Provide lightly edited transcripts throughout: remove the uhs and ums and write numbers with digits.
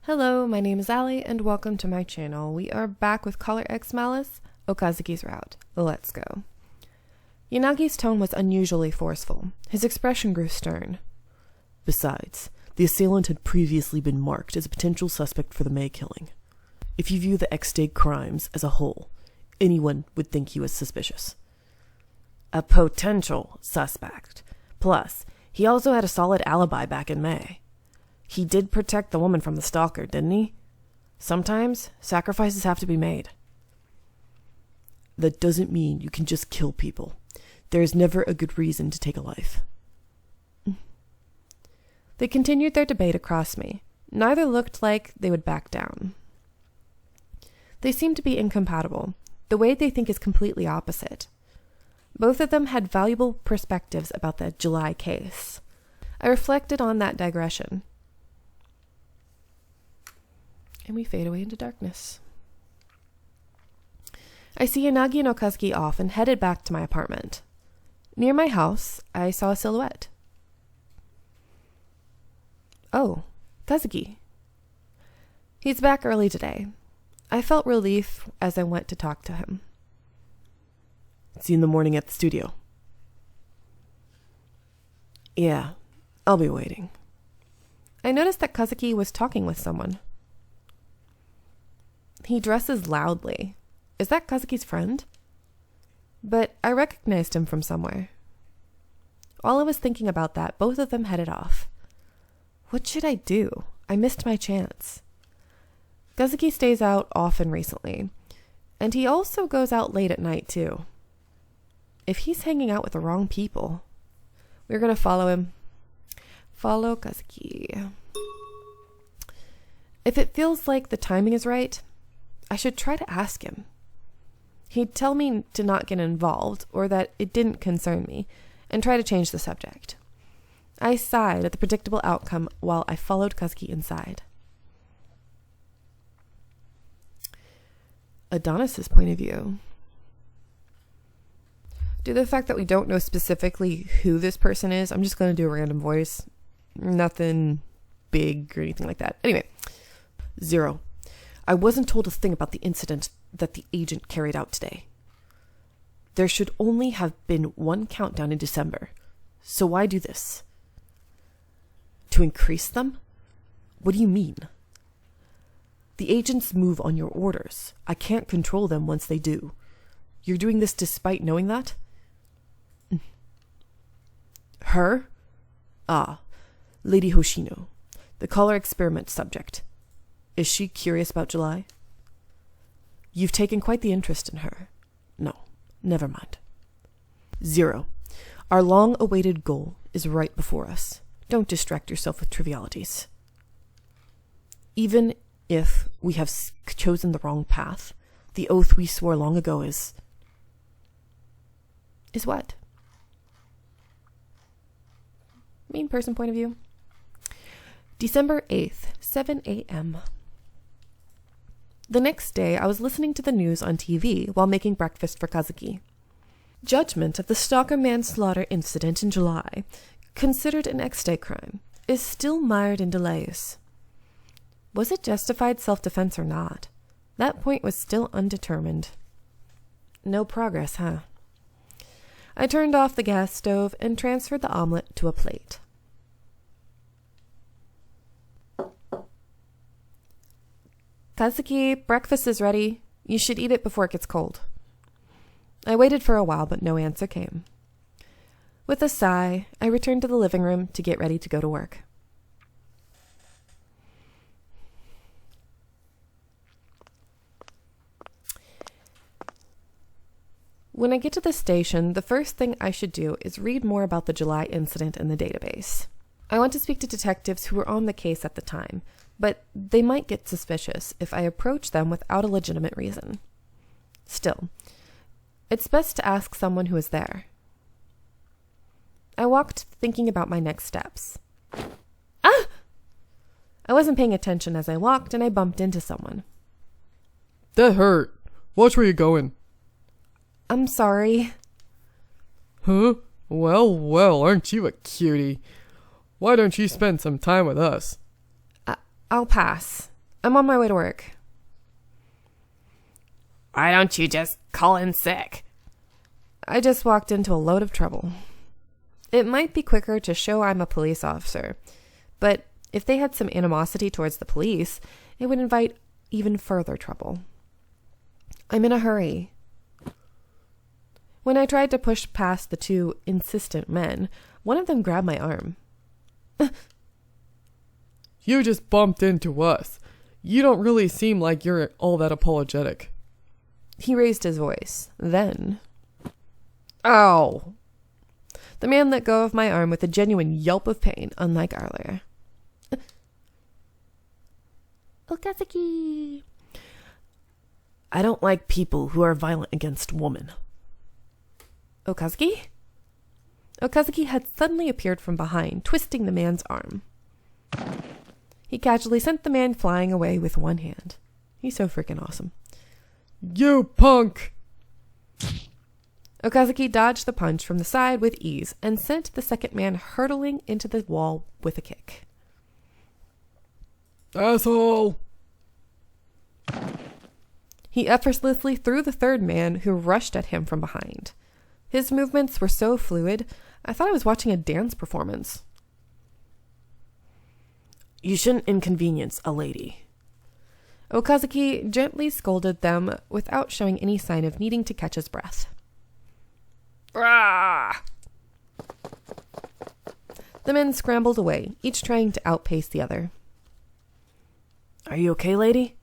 Hello, my name is Ali, and welcome to my channel. We are back with Caller X Malice, Okazaki's route. Let's go. Yanagi's tone was unusually forceful. His expression grew stern. Besides, the assailant had previously been marked as a potential suspect for the May killing. If you view the X-Day crimes as a whole, anyone would think he was suspicious. A potential suspect. Plus, he also had a solid alibi back in May. He did protect the woman from the stalker, didn't he? Sometimes, sacrifices have to be made. That doesn't mean you can just kill people. There is never a good reason to take a life. They continued their debate across me. Neither looked like they would back down. They seemed to be incompatible. The way they think is completely opposite. Both of them had valuable perspectives about the July case. I reflected on that digression. And we fade away into darkness. I see Yanagi and Okazaki off and headed back to my apartment. Near my house, I saw a silhouette. Oh, Okazaki. He's back early today. I felt relief as I went to talk to him. See you in the morning at the studio. Yeah, I'll be waiting. I noticed that Okazaki was talking with someone. He dresses loudly. Is that Okazaki's friend? But I recognized him from somewhere. While I was thinking about that, both of them headed off. What should I do? I missed my chance. Okazaki stays out often recently, and he also goes out late at night too. If he's hanging out with the wrong people, we're going to follow him. Follow Okazaki. If it feels like the timing is right, I should try to ask him. He'd tell me to not get involved or that it didn't concern me and try to change the subject. I sighed at the predictable outcome while I followed Okazaki inside. Adonis's point of view. Due to the fact that we don't know specifically who this person is, I'm just going to do a random voice. Nothing big or anything like that. Anyway, 0. I wasn't told a thing about the incident that the agent carried out today. There should only have been one countdown in December. So why do this? To increase them? What do you mean? The agents move on your orders. I can't control them once they do. You're doing this despite knowing that? Her? Ah, Lady Hoshino, the color experiment subject. Is she curious about July? You've taken quite the interest in her. No, never mind. 0. Our long-awaited goal is right before us. Don't distract yourself with trivialities. Even if we have chosen the wrong path, the oath we swore long ago is... Is what? Main person point of view. December 8th, 7 a.m. The next day, I was listening to the news on TV while making breakfast for Okazaki. Judgment of the stalker manslaughter incident in July, considered an X-Day crime, is still mired in delays. Was it justified self-defense or not? That point was still undetermined. No progress, huh? I turned off the gas stove and transferred the omelet to a plate. Okazaki, breakfast is ready. You should eat it before it gets cold. I waited for a while, but no answer came. With a sigh, I returned to the living room to get ready to go to work. When I get to the station, the first thing I should do is read more about the July incident in the database. I want to speak to detectives who were on the case at the time, but they might get suspicious if I approach them without a legitimate reason. Still, it's best to ask someone who is there. I walked thinking about my next steps. Ah! I wasn't paying attention as I walked and I bumped into someone. That hurt. Watch where you're going. I'm sorry. Huh? Well, aren't you a cutie? Why don't you spend some time with us? I'll pass. I'm on my way to work. Why don't you just call in sick? I just walked into a load of trouble. It might be quicker to show I'm a police officer, but if they had some animosity towards the police, it would invite even further trouble. I'm in a hurry. When I tried to push past the two insistent men, one of them grabbed my arm. You just bumped into us. You don't really seem like you're all that apologetic. He raised his voice. Then, ow! The man let go of my arm with a genuine yelp of pain, unlike earlier. Okazaki! I don't like people who are violent against women. Okazaki? Okazaki had suddenly appeared from behind, twisting the man's arm. He casually sent the man flying away with one hand. He's so freaking awesome. You punk! Okazaki dodged the punch from the side with ease and sent the second man hurtling into the wall with a kick. Asshole! He effortlessly threw the third man, who rushed at him from behind. His movements were so fluid, I thought I was watching a dance performance. You shouldn't inconvenience a lady. Okazaki gently scolded them without showing any sign of needing to catch his breath. Rah! The men scrambled away, each trying to outpace the other. Are you okay, lady?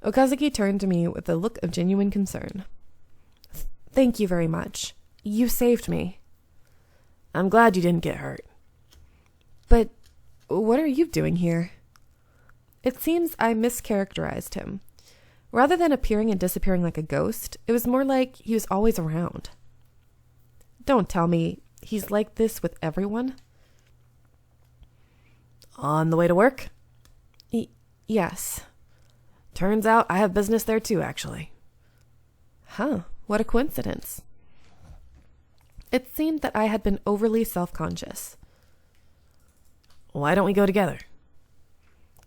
Okazaki turned to me with a look of genuine concern. Thank you very much. You saved me. I'm glad you didn't get hurt. But what are you doing here? It seems I mischaracterized him. Rather than appearing and disappearing like a ghost, it was more like he was always around. Don't tell me he's like this with everyone. On the way to work? Yes. Turns out I have business there too, actually. Huh, what a coincidence. It seemed that I had been overly self-conscious. Why don't we go together?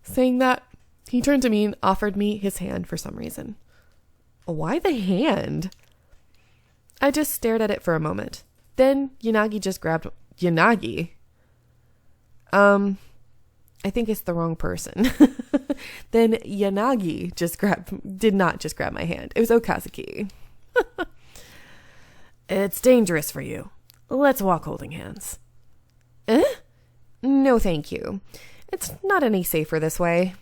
Saying that, he turned to me and offered me his hand for some reason. Why the hand? I just stared at it for a moment. Then Yanagi just grabbed... Yanagi? I think it's the wrong person. Then Yanagi did not just grab my hand. It was Okazaki. It's dangerous for you. Let's walk holding hands. No, thank you. It's not any safer this way.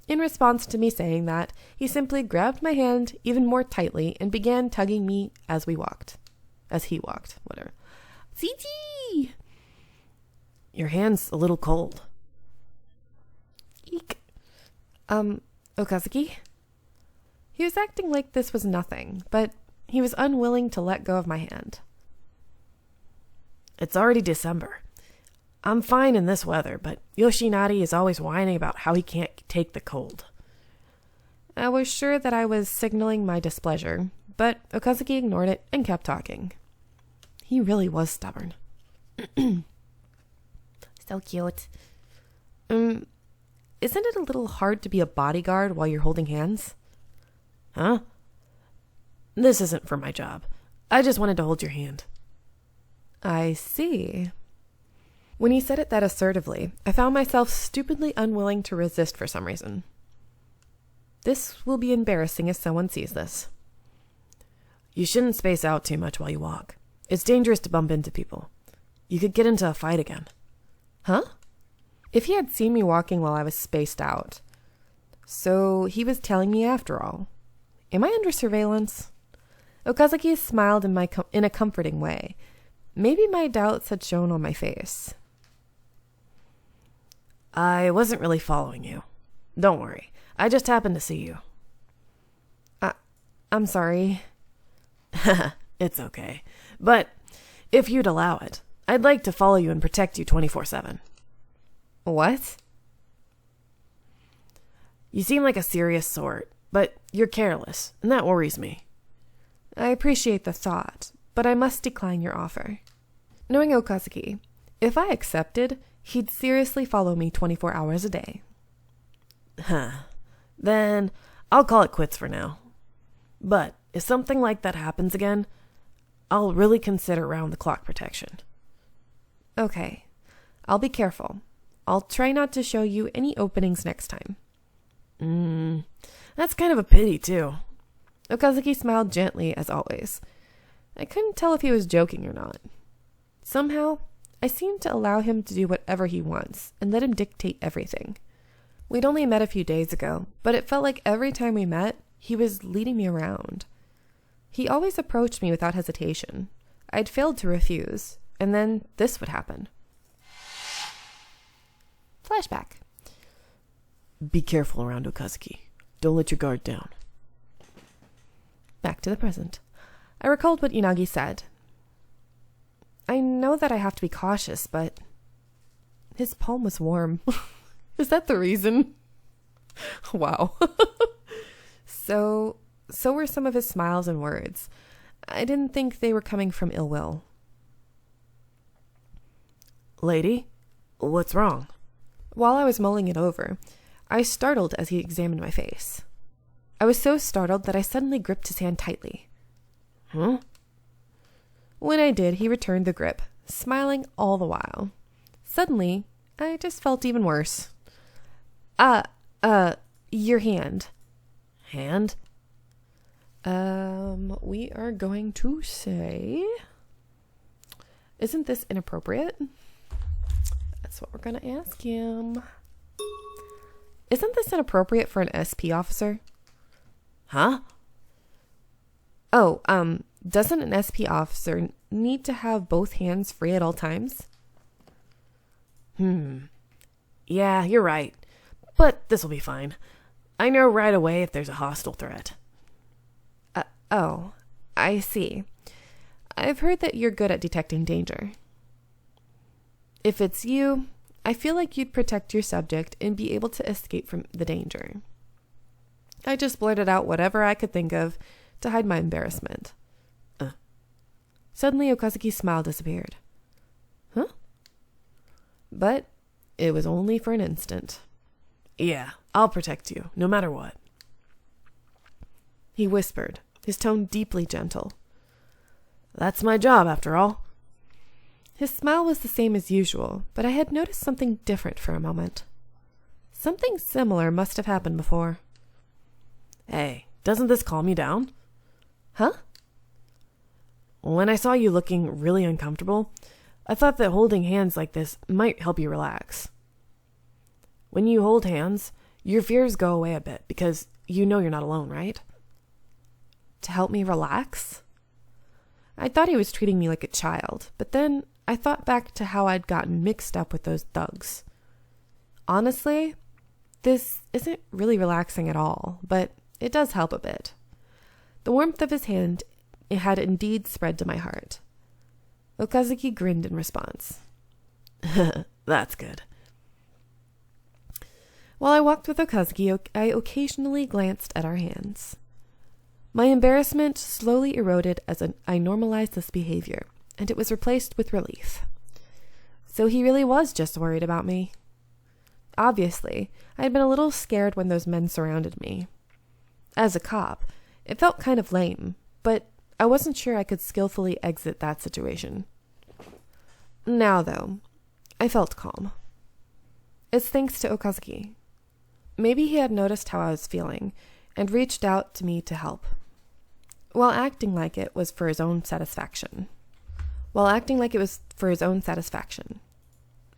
In response to me saying that, he simply grabbed my hand even more tightly and began tugging me as he walked, whatever. CG! Your hand's a little cold. Eek. Okazaki? He was acting like this was nothing, but he was unwilling to let go of my hand. It's already December. I'm fine in this weather, but Yoshinari is always whining about how he can't take the cold. I was sure that I was signaling my displeasure, but Okazaki ignored it and kept talking. He really was stubborn. So cute. Isn't it a little hard to be a bodyguard while you're holding hands? Huh? This isn't for my job. I just wanted to hold your hand. I see. When he said it that assertively, I found myself stupidly unwilling to resist for some reason. This will be embarrassing if someone sees this. You shouldn't space out too much while you walk. It's dangerous to bump into people. You could get into a fight again. Huh? If he had seen me walking while I was spaced out. So he was telling me after all. Am I under surveillance? Okazaki smiled in a comforting way. Maybe my doubts had shown on my face. I wasn't really following you. Don't worry. I just happened to see you. I'm sorry. It's okay. But if you'd allow it, I'd like to follow you and protect you 24/7. What? You seem like a serious sort, but you're careless, and that worries me. I appreciate the thought, but I must decline your offer. Knowing Okazaki, if I accepted, he'd seriously follow me 24 hours a day. Huh. Then I'll call it quits for now. But if something like that happens again, I'll really consider round-the-clock protection. Okay. I'll be careful. I'll try not to show you any openings next time. That's kind of a pity, too. Okazaki smiled gently, as always. I couldn't tell if he was joking or not. Somehow, I seemed to allow him to do whatever he wants and let him dictate everything. We'd only met a few days ago, but it felt like every time we met, he was leading me around. He always approached me without hesitation. I'd failed to refuse, and then this would happen. Flashback. Be careful around Okazaki. Don't let your guard down. Back to the present. I recalled what Unagi said. I know that I have to be cautious, but his palm was warm. Is that the reason? Wow. So were some of his smiles and words. I didn't think they were coming from ill will. Lady, what's wrong? While I was mulling it over, I startled as he examined my face. I was so startled that I suddenly gripped his hand tightly. Huh? When I did, he returned the grip, smiling all the while. Suddenly, I just felt even worse. Your hand. Hand? We are going to say... Isn't this inappropriate? That's what we're going to ask him. Isn't this inappropriate for an SP officer? Huh? Oh, doesn't an SP officer need to have both hands free at all times? Yeah, you're right. But this'll be fine. I know right away if there's a hostile threat. Oh, I see. I've heard that you're good at detecting danger. If it's you, I feel like you'd protect your subject and be able to escape from the danger. I just blurted out whatever I could think of to hide my embarrassment. Suddenly, Okazaki's smile disappeared. Huh? But it was only for an instant. Yeah, I'll protect you, no matter what. He whispered, his tone deeply gentle. That's my job, after all. His smile was the same as usual, but I had noticed something different for a moment. Something similar must have happened before. Hey, doesn't this calm you down? Huh? When I saw you looking really uncomfortable, I thought that holding hands like this might help you relax. When you hold hands, your fears go away a bit because you know you're not alone, right? To help me relax? I thought he was treating me like a child, but then I thought back to how I'd gotten mixed up with those thugs. Honestly, this isn't really relaxing at all, but it does help a bit. The warmth of his hand had indeed spread to my heart. Okazaki grinned in response. That's good. While I walked with Okazaki, I occasionally glanced at our hands. My embarrassment slowly eroded as I normalized this behavior, and it was replaced with relief. So he really was just worried about me. Obviously, I had been a little scared when those men surrounded me. As a cop, it felt kind of lame, but I wasn't sure I could skillfully exit that situation. Now, though, I felt calm. It's thanks to Okazaki. Maybe he had noticed how I was feeling and reached out to me to help. While acting like it was for his own satisfaction.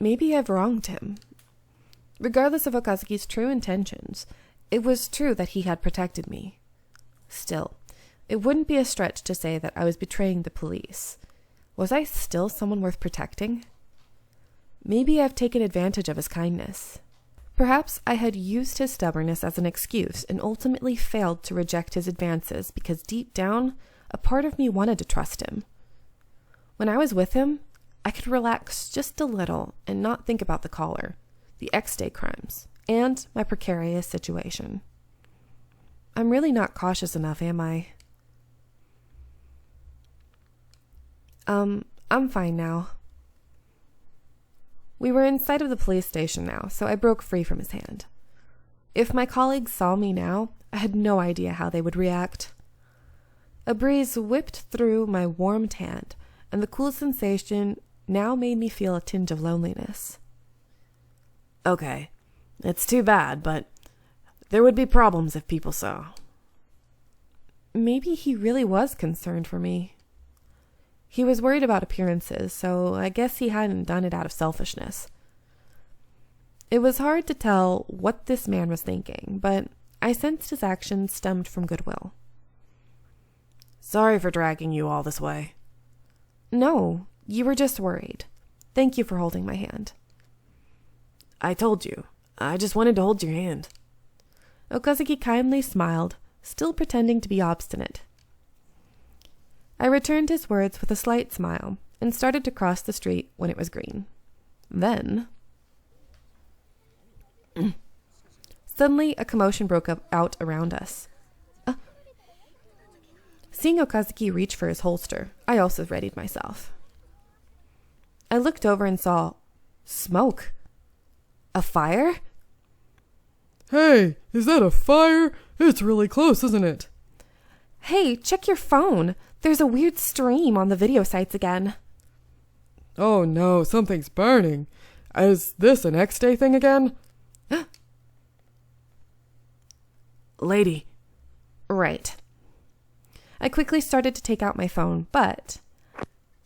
Maybe I've wronged him. Regardless of Okazaki's true intentions, it was true that he had protected me. Still, it wouldn't be a stretch to say that I was betraying the police. Was I still someone worth protecting? Maybe I've taken advantage of his kindness. Perhaps I had used his stubbornness as an excuse and ultimately failed to reject his advances because deep down, a part of me wanted to trust him. When I was with him, I could relax just a little and not think about the caller, the ex-day crimes, and my precarious situation. I'm really not cautious enough, am I? I'm fine now. We were inside of the police station now, so I broke free from his hand. If my colleagues saw me now, I had no idea how they would react. A breeze whipped through my warm tan, and the cool sensation now made me feel a tinge of loneliness. Okay, it's too bad, but there would be problems if people saw. Maybe he really was concerned for me. He was worried about appearances, so I guess he hadn't done it out of selfishness. It was hard to tell what this man was thinking, but I sensed his actions stemmed from goodwill. Sorry for dragging you all this way. No, you were just worried. Thank you for holding my hand. I told you. I just wanted to hold your hand. Okazaki kindly smiled, still pretending to be obstinate. I returned his words with a slight smile and started to cross the street when it was green. Then... Suddenly, a commotion broke out around us. Seeing Okazaki reach for his holster, I also readied myself. I looked over and saw smoke. A fire? Hey, is that a fire? It's really close, isn't it? Hey, check your phone. There's a weird stream on the video sites again. Oh no, something's burning. Is this an X-Day thing again? Lady. Right. I quickly started to take out my phone, but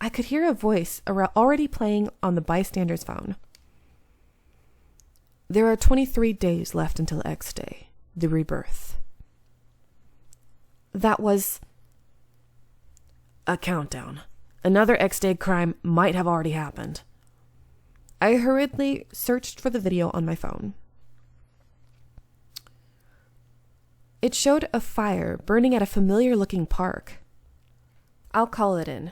I could hear a voice already playing on the bystander's phone. There are 23 days left until X-Day, the rebirth. That was... a countdown. Another X-Day crime might have already happened. I hurriedly searched for the video on my phone. It showed a fire burning at a familiar-looking park. I'll call it in.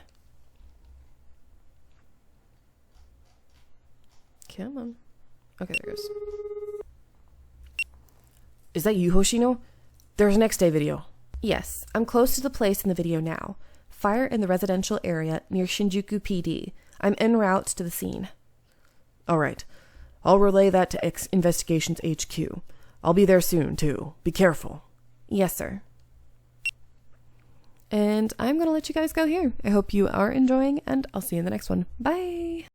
Come on. Okay, there it goes. Is that you, Hoshino? There's an X-Day video. Yes, I'm close to the place in the video now. Fire in the residential area near Shinjuku PD. I'm en route to the scene. All right. I'll relay that to Investigations HQ. I'll be there soon, too. Be careful. Yes, sir. And I'm going to let you guys go here. I hope you are enjoying, and I'll see you in the next one. Bye!